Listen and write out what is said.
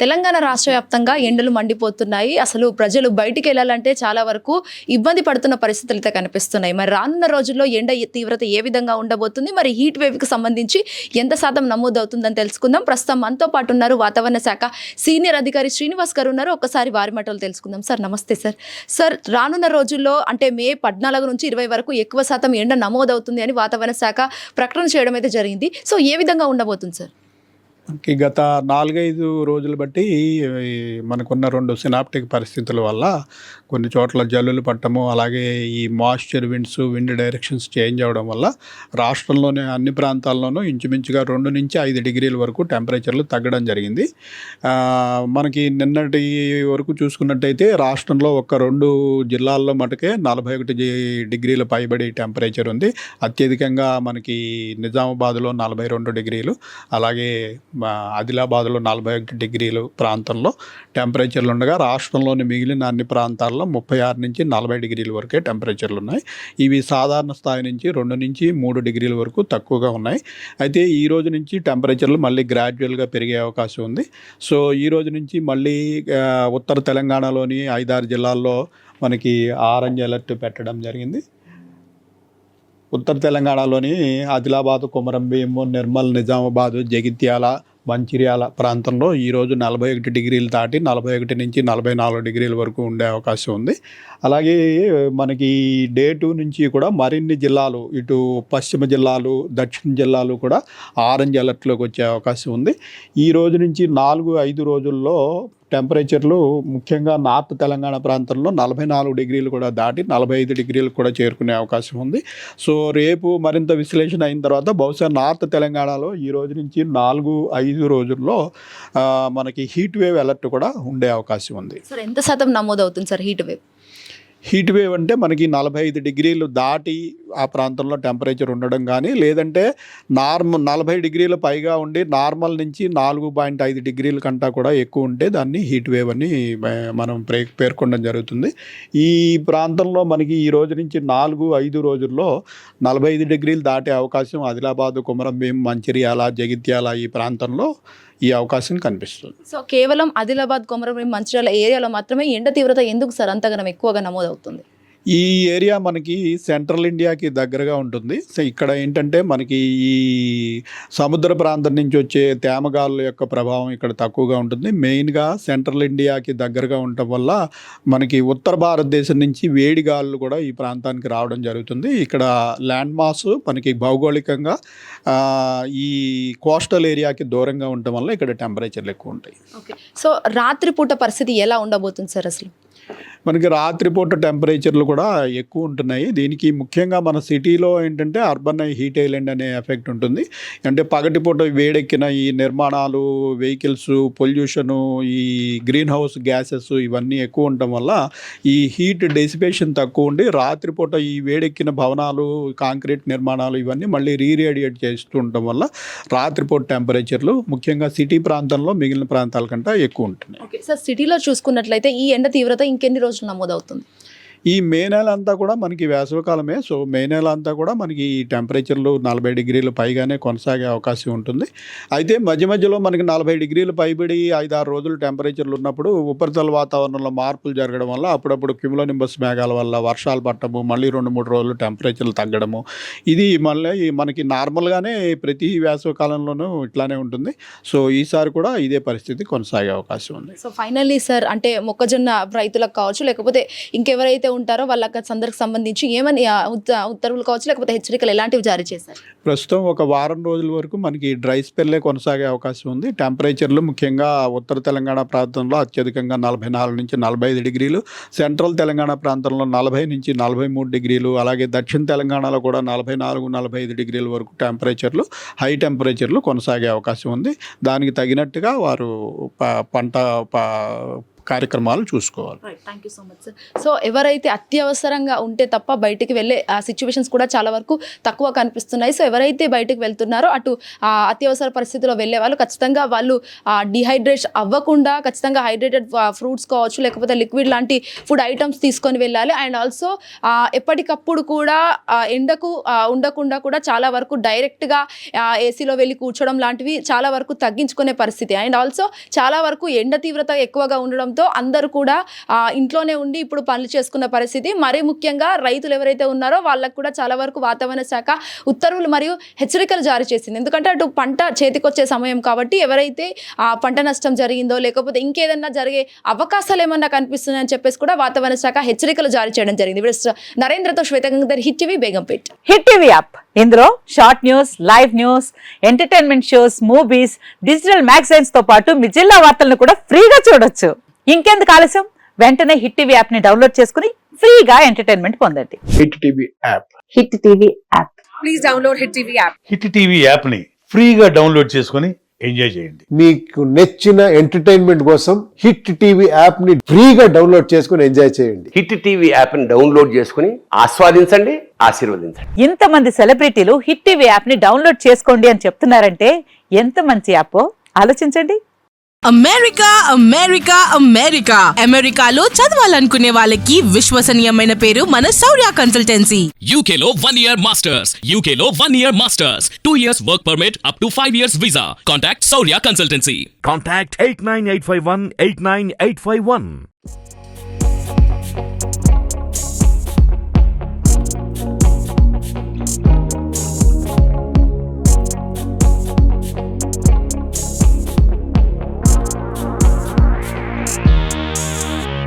తెలంగాణ రాష్ట్ర వ్యాప్తంగా ఎండలు మండిపోతున్నాయి. అసలు ప్రజలు బయటికి వెళ్ళాలంటే చాలా వరకు ఇబ్బంది పడుతున్న పరిస్థితులు అయితే కనిపిస్తున్నాయి. మరి రానున్న రోజుల్లో ఎండ తీవ్రత ఏ విధంగా ఉండబోతుంది, మరి హీట్ వేవ్కి సంబంధించి ఎంత శాతం నమోదవుతుందని తెలుసుకుందాం. ప్రస్తుతం మనతో పాటు ఉన్నారు వాతావరణ శాఖ సీనియర్ అధికారి శ్రీనివాస్ గారు ఉన్నారు. ఒకసారి వారి మాటలు తెలుసుకుందాం. సార్ నమస్తే సార్. సార్ రానున్న రోజుల్లో అంటే మే 14 నుంచి 20 వరకు ఎక్కువ శాతం ఎండ నమోదవుతుంది అని వాతావరణ శాఖ ప్రకటన చేయడం అయితే జరిగింది. సో ఏ విధంగా ఉండబోతుంది సార్? గత 4-5 రోజులు బట్టి మనకున్న 2 సినాప్టిక్ పరిస్థితుల వల్ల కొన్ని చోట్ల జల్లులు పట్టము, అలాగే ఈ మాయిశ్చర్ విండ్ డైరెక్షన్స్ చేంజ్ అవ్వడం వల్ల రాష్ట్రంలోని అన్ని ప్రాంతాల్లోనూ ఇంచుమించుగా 2 నుంచి 5 డిగ్రీల వరకు టెంపరేచర్లు తగ్గడం జరిగింది. మనకి నిన్నటి వరకు చూసుకున్నట్టయితే రాష్ట్రంలో ఒక 2 జిల్లాల్లో మటుకే 41 డిగ్రీల పైబడి టెంపరేచర్ ఉంది. అత్యధికంగా మనకి నిజామాబాద్లో 42 డిగ్రీలు, అలాగే ఆదిలాబాద్లో 41 డిగ్రీలు ప్రాంతంలో టెంపరేచర్లు ఉండగా రాష్ట్రంలోని మిగిలిన అన్ని ప్రాంతాల్లో 36 నుంచి 40 డిగ్రీల వరకే టెంపరేచర్లు ఉన్నాయి. ఇవి సాధారణ స్థాయి నుంచి 2 నుంచి 3 డిగ్రీల వరకు తక్కువగా ఉన్నాయి. అయితే ఈ రోజు నుంచి టెంపరేచర్లు మళ్ళీ గ్రాడ్యువల్గా పెరిగే అవకాశం ఉంది. సో ఈ రోజు నుంచి మళ్ళీ ఉత్తర తెలంగాణలోని 5-6 జిల్లాల్లో మనకి ఆరెంజ్ అలర్ట్ పెట్టడం జరిగింది. ఉత్తర తెలంగాణలోని ఆదిలాబాద్, కొమరంభీం, నిర్మల్, నిజామాబాద్, జగిత్యాల, మంచిర్యాల ప్రాంతంలో ఈరోజు 41 డిగ్రీలు దాటి 41 నుంచి 44 డిగ్రీల వరకు ఉండే అవకాశం ఉంది. అలాగే మనకి డే 2 నుంచి కూడా మరిన్ని జిల్లాలు, ఇటు పశ్చిమ జిల్లాలు, దక్షిణ జిల్లాలు కూడా ఆరెంజ్ అలర్ట్లోకి వచ్చే అవకాశం ఉంది. ఈ రోజు నుంచి 4-5 రోజుల్లో టెంపరేచర్లు ముఖ్యంగా నార్త్ తెలంగాణ ప్రాంతంలో 44 డిగ్రీలు కూడా దాటి 45 డిగ్రీలు కూడా చేరుకునే అవకాశం ఉంది. సో రేపు మరింత విశ్లేషణ అయిన తర్వాత బహుశా నార్త్ తెలంగాణలో ఈ రోజు నుంచి 4-5 రోజుల్లో మనకి హీట్ వేవ్ అలర్ట్ కూడా ఉండే అవకాశం ఉంది. సార్ ఎంత శాతం నమోదవుతుంది sir heat wave? Heat wave అంటే మనకి 45 డిగ్రీలు దాటి ఆ ప్రాంతంలో టెంపరేచర్ ఉండడం కానీ, లేదంటే 40 డిగ్రీల పైగా ఉండి నార్మల్ నుంచి 4.5 డిగ్రీల కంటా కూడా ఎక్కువ ఉంటే దాన్ని హీట్ వేవ్ అని మనం పేర్కొనడం జరుగుతుంది. ఈ ప్రాంతంలో మనకి ఈ రోజు నుంచి 4-5 రోజుల్లో 45 డిగ్రీలు దాటే అవకాశం ఆదిలాబాద్, కొమరంభీం, మంచిర్యాల, జగిత్యాల ఈ ప్రాంతంలో ఈ అవకాశం కనిపిస్తుంది. సో కేవలం ఆదిలాబాద్, కొమరంభీం, మంచిర్యాల ఏరియాలో మాత్రమే ఎండ తీవ్రత ఎందుకు సార్ అంతగానం ఎక్కువగా నమోదవుతుంది? ఈ ఏరియా మనకి సెంట్రల్ ఇండియాకి దగ్గరగా ఉంటుంది. సో ఇక్కడ ఏంటంటే మనకి ఈ సముద్ర ప్రాంతం నుంచి వచ్చే తేమగాలుల యొక్క ప్రభావం ఇక్కడ తక్కువగా ఉంటుంది. మెయిన్గా సెంట్రల్ ఇండియాకి దగ్గరగా ఉండటం వల్ల మనకి ఉత్తర భారతదేశం నుంచి వేడి గాలులు కూడా ఈ ప్రాంతానికి రావడం జరుగుతుంది. ఇక్కడ ల్యాండ్ మాస్ మనకి భౌగోళికంగా ఈ కోస్టల్ ఏరియాకి దూరంగా ఉండటం వల్ల ఇక్కడ టెంపరేచర్లు ఎక్కువ ఉంటాయి. ఓకే, సో రాత్రిపూట పరిస్థితి ఎలా ఉండబోతుంది సార్? అసలు మనకి రాత్రిపూట టెంపరేచర్లు కూడా ఎక్కువ ఉంటున్నాయి. దీనికి ముఖ్యంగా మన సిటీలో ఏంటంటే అర్బన్ హీట్ ఐలాండ్ అనే ఎఫెక్ట్ ఉంటుంది. అంటే పగటిపూట వేడెక్కిన ఈ నిర్మాణాలు, వెహికల్స్, పొల్యూషను, ఈ గ్రీన్ హౌస్ గ్యాసెస్ ఇవన్నీ ఎక్కువ ఉండటం వల్ల ఈ హీట్ డెసిపేషన్ తక్కువ ఉండి రాత్రిపూట ఈ వేడెక్కిన భవనాలు, కాంక్రీట్ నిర్మాణాలు ఇవన్నీ మళ్ళీ రీరేడియేట్ చేస్తూ ఉండటం వల్ల రాత్రిపూట టెంపరేచర్లు ముఖ్యంగా సిటీ ప్రాంతంలో మిగిలిన ప్రాంతాల కంటే ఎక్కువ ఉంటున్నాయి. ఓకే సార్, సిటీలో చూసుకున్నట్లయితే ఈ ఎండ తీవ్రత ఇంకెన్ని రోజులు నమోదవుతుంది? ఈ మే నెల అంతా కూడా మనకి వేసవికాలమే. సో మే నెల అంతా కూడా మనకి ఈ టెంపరేచర్లు 40 డిగ్రీలు పైగానే కొనసాగే అవకాశం ఉంటుంది. అయితే మధ్య మధ్యలో మనకి 40 డిగ్రీలు పైబడి 5-6 రోజులు టెంపరేచర్లు ఉన్నప్పుడు ఉపరితల వాతావరణంలో మార్పులు జరగడం వల్ల అప్పుడప్పుడు క్యుములోనింబస్ మేఘాల వల్ల వర్షాలు పట్టము, మళ్ళీ 2-3 రోజులు టెంపరేచర్లు తగ్గడము, ఇది మళ్ళీ మనకి నార్మల్గానే ప్రతి వేసవికాలంలోనూ ఇట్లానే ఉంటుంది. సో ఈసారి కూడా ఇదే పరిస్థితి కొనసాగే అవకాశం ఉంది. సో ఫైనల్లీ సార్, అంటే మొక్కజొన్న రైతులకు కావచ్చు, లేకపోతే ఇంకెవరైతే ఉంటారో వాళ్ళకి సందర్భకు సంబంధించి ఏమని ఉత్తర్వులు కావచ్చు, లేకపోతే హెచ్చరికలు ఎలాంటివి జారీ చేశారు? ప్రస్తుతం ఒక వారం రోజుల వరకు మనకి డ్రై స్పెల్లే కొనసాగే అవకాశం ఉంది. టెంపరేచర్లు ముఖ్యంగా ఉత్తర తెలంగాణ ప్రాంతంలో అత్యధికంగా 44 నుంచి 45 డిగ్రీలు, సెంట్రల్ తెలంగాణ ప్రాంతంలో 40 నుంచి 43 డిగ్రీలు, అలాగే దక్షిణ తెలంగాణలో కూడా 44-45 డిగ్రీల వరకు టెంపరేచర్లు, హై టెంపరేచర్లు కొనసాగే అవకాశం ఉంది. దానికి తగినట్టుగా వారు పంట కార్యక్రమాలు చూసుకోవాలి. Thank you so much sir. So ఎవరైతే అత్యవసరంగా ఉంటే తప్ప బయటికి వెళ్ళే ఆ సిచ్యువేషన్స్ కూడా చాలా వరకు తక్కువ కనిపిస్తున్నాయి. సో ఎవరైతే బయటికి వెళ్తున్నారో అటు అత్యవసర పరిస్థితిలో వెళ్ళే వాళ్ళు ఖచ్చితంగా వాళ్ళు డిహైడ్రేషన్ అవ్వకుండా ఖచ్చితంగా హైడ్రేటెడ్ ఫ్రూట్స్ కావచ్చు, లేకపోతే లిక్విడ్ లాంటి ఫుడ్ ఐటమ్స్ తీసుకొని వెళ్ళాలి. అండ్ ఆల్సో ఎప్పటికప్పుడు కూడా ఎండకు ఉండకుండా కూడా చాలా వరకు డైరెక్ట్గా ఏసీలో వెళ్ళి కూర్చోవడం లాంటివి చాలా వరకు తగ్గించుకునే పరిస్థితి. అండ్ ఆల్సో చాలా వరకు ఎండ తీవ్రత ఎక్కువగా ఉండడంతో అందరూ కూడా ఇంట్లోనే ఉండి ఇప్పుడు పనులు చేసుకున్న పరిస్థితి. మరీ ముఖ్యంగా రైతులు ఎవరైతే ఉన్నారో వాళ్ళకు కూడా చాలా వరకు వాతావరణ శాఖ ఉత్తర్వులు మరియు హెచ్చరికలు జారీ చేసింది. ఎందుకంటే అటు పంట చేతికొచ్చే సమయం కాబట్టి ఎవరైతే పంట నష్టం జరిగిందో లేకపోతే ఇంకేదన్నా జరిగే అవకాశాలు ఏమన్నా కనిపిస్తున్నాయని చెప్పేసి కూడా వాతావరణ శాఖ హెచ్చరికలు జారీ చేయడం జరిగింది. నరేంద్రతో Shweta Gangadhar, hit TV, Begumpet. Hit TV app, ఇందులో short news, live news, entertainment shows, movies, digital magazines తో పాటు మీ జిల్లా వార్తలను కూడా ఫ్రీగా చూడొచ్చు. ఇంకెందుకు ఆలస్యం, వెంటనే హిట్ టీవీ యాప్ ని డౌన్లోడ్ చేసుకుని ఫ్రీగా ఎంటర్టైన్మెంట్ పొందండి. Hit TV app. Hit TV app. Please download hit TV app. Hit TV యాప్ని ఫ్రీగా డౌన్లోడ్ చేసుకొని ఎంజాయ్ చేయండి. మీకు నచ్చిన ఎంటర్టైన్మెంట్ కోసం హిట్ టీవీ యాప్ ని ఫ్రీగా డౌన్లోడ్ చేసుకుని ఎంజాయ్ చేయండి. హిట్ టీవీ యాప్ని డౌన్లోడ్ చేసుకుని ఆస్వాదించండి, ఆశీర్వదించండి. ఇంతమంది సెలబ్రిటీలు హిట్ టీవీ యాప్ ని డౌన్లోడ్ చేసుకోండి అని చెప్తున్నారంటే ఎంత మంచి యాప్ ఆలోచించండి. అమెరికా అమెరికా అమెరికా అమెరికాలో చదవాలనుకునే వాళ్ళకి విశ్వసనీయమైన పేరు మన శౌర్య కన్సల్టెన్సీ. UK లో 1 year masters, UK లో 1 year masters, 2 years work permit up to 5 years visa. Contact Saurya Consultancy. Contact 89851 89851.